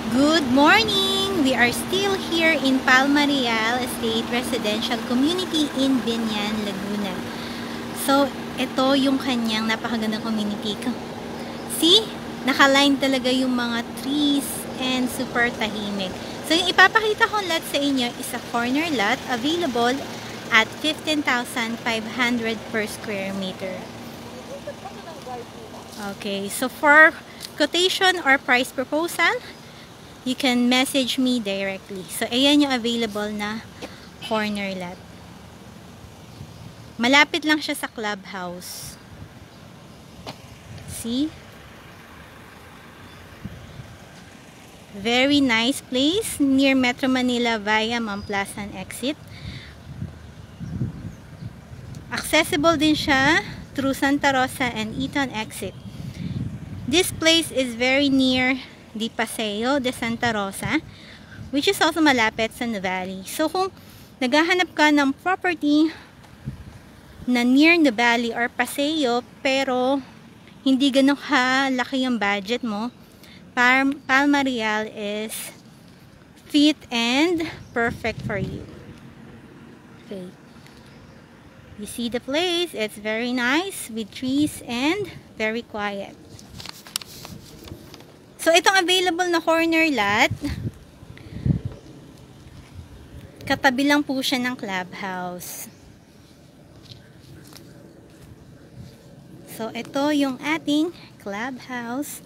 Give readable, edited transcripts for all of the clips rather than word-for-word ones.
Good morning! We are still here in Palma Real Estate Residential Community in Biñan, Laguna. So, ito yung kanyang napakagandang community. See? Nakaline talaga yung mga trees and super tahimik. So, yung ipapakita kong lot sa inyo is a corner lot available at 15,500 per square meter. Okay, so for quotation or price proposal, you can message me directly. So, ayan yung available na corner lot. Malapit lang siya sa clubhouse. See? Very nice place near Metro Manila via Mamplasan exit. Accessible din siya through Santa Rosa and Eton exit. This place is very near the Paseo de Santa Rosa, which is also malapit sa Nuvali. So, kung naghahanap ka ng property na near Nuvali or Paseo, pero hindi ganun kalaki yung budget mo, Palma Real is fit and perfect for you. Okay. You see the place, it's very nice with trees and very quiet. So, itong available na corner lot, katabi lang po siya ng clubhouse. So, ito yung ating clubhouse.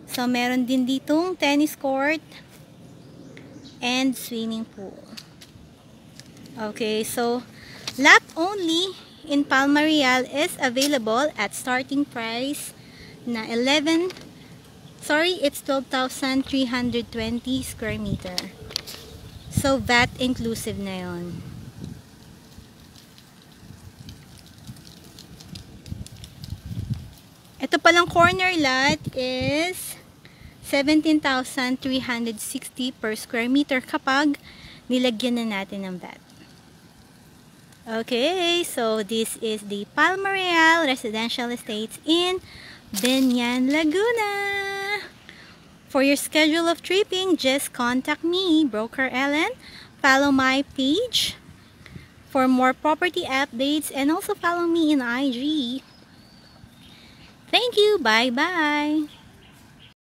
So, meron din ditong tennis court and swimming pool. Okay, so, lot only in Palma Real is available at starting price na it's 12,320 square meter. So, VAT inclusive na yun. Ito palang corner lot is 17,360 per square meter kapag nilagyan na natin ng VAT. Okay, so this is the Palma Real Residential Estates in Biñan, Laguna. For your schedule of tripping, just contact me, Broker Ellen. Follow my page for more property updates and also follow me in IG. Thank you. Bye-bye.